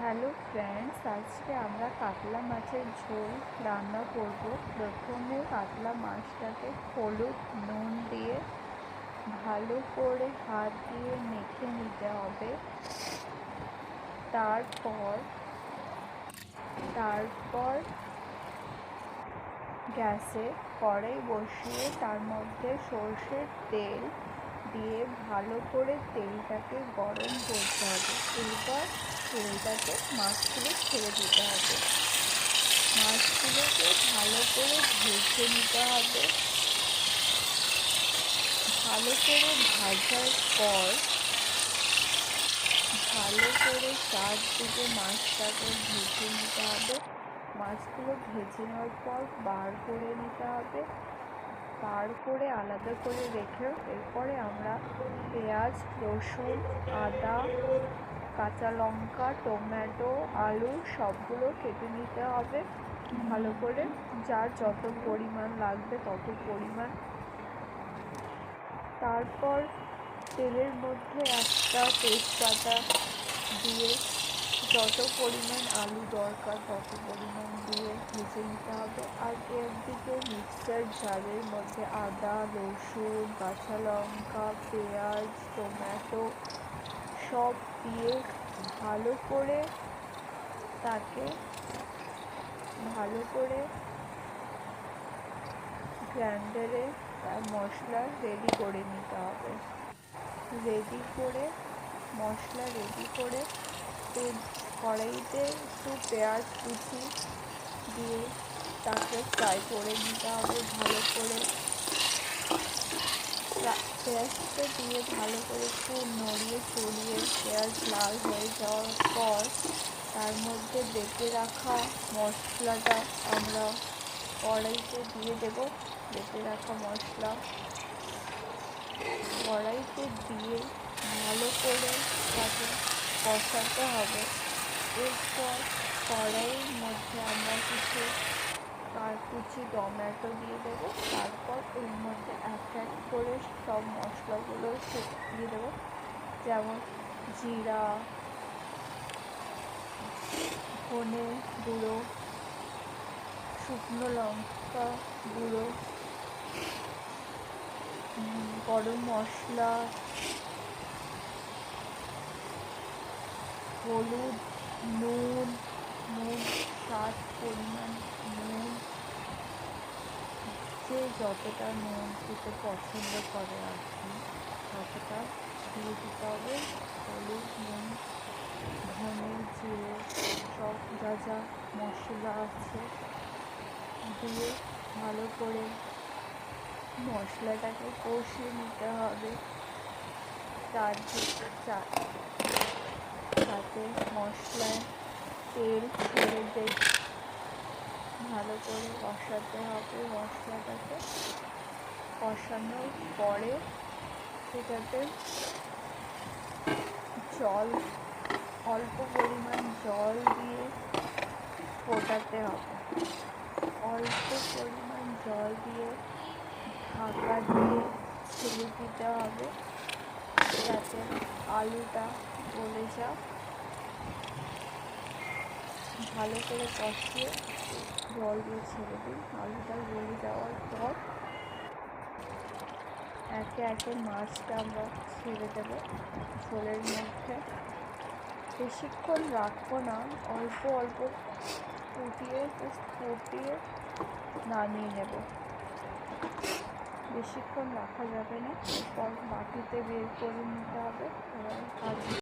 Hello friends, আজকে আমরা কাতলা মাছের ঝোল রান্না করব। প্রথমে কাতলা মাছটাকে হলুদ নুন দিয়ে ভালো করে হাত দিয়ে মেখে নিতে হবে। তারপর গ্যাসে কড়াই বসিয়ে তার মধ্যে সর্ষের তেল দিয়ে ভালো করে তেলটাকে গরম করতে হবে। এরপর তেলটাকে মাছগুলো ছেড়ে দিতে হবে। মাছগুলোকে ভালো করে ভেজে নিতে হবে। ভালো করে ভাজার পর ভালো করে চারদিকে মাছটাকে ভেজে নিতে হবে। মাছগুলো ভেজে নেওয়ার পর বার করে নিতে হবে। বার করে আলাদা করে রেখে এরপরে আমরা পেঁয়াজ, রসুন, আদা, কাঁচা লঙ্কা, টমেটো, আলু সবগুলো কেটে নিতে হবে ভালো করে, যার যত পরিমাণ লাগবে তত পরিমাণ। তারপর তেলের মধ্যে একটা তেজপাতা দিয়ে যত পরিমাণ আলু দরকার তত পরিমাণ দিয়ে ভেজে নিতে হবে। আর একদিকে মিক্সচার জারের মধ্যে আদা, রসুন, কাঁচা লঙ্কা, পেঁয়াজ, টমেটো সব দিয়ে ভালো করে তাকে ভালো করে গ্রাইন্ডারে তার মশলা রেডি করে নিতে হবে। মশলা রেডি করে কড়াইতে একটু পেঁয়াজ কুচি দিয়ে তাকে ফ্রাই করে নিতে হবে ভালো করে। পেঁয়াজটা দিয়ে ভালো করে একটু নড়িয়ে চড়িয়ে পেঁয়াজ লাল হয়ে যাওয়ার পর তার মধ্যে বেটে রাখা মশলাটা আমরা কড়াইতে দিয়ে দেব। বেটে রাখা মশলা কড়াইতে দিয়ে ভালো করে তাকে কষাতে হবে। এরপর কড়াইয়ের মধ্যে আমরা কিছু কুচি টমেটো দিয়ে দেবো। তারপর এর মধ্যে এক এক করে সব মশলাগুলো দিয়ে দেবো, যেমন জিরা, ধনে গুঁড়ো, শুকনো লঙ্কা গুঁড়ো, গরম মশলা, হলুদ, নুন স্বাদ পরিমাণ নুন, যে যতটা নুন খেতে পছন্দ করে আর কি ততটা দিয়ে দিতে হবে। হলুদ, নুন, ধনে, জিরে সব যা যা মশলা আছে দিয়ে ভালো করে মশলাটাকে কষিয়ে নিতে হবে। যাতে মশলায় তেল ছেড়ে দেয় ভালো করে কষাতে হবে। মশলাটাকে কষানোর পরে সেটাতে অল্প পরিমাণ জল দিয়ে ফোটাতে হবে। অল্প পরিমাণ জল দিয়ে ঢাকা দিয়ে ছেড়ে দিতে হবে যাতে আলুটা গলে যায়। ভালো করে কষিয়ে জল দিয়ে ছেড়ে দিন। আলুটা গলে যাওয়ার পর একে একে মাছটা আমরা ছেড়ে দেবো ঝোলের মধ্যে। বেশিক্ষণ রাখবো না, অল্প অল্প ফুটিয়ে নামিয়ে নেব। বেশিক্ষণ রাখা যাবে না। এরপর বাটিতে বের করে নিতে হবে।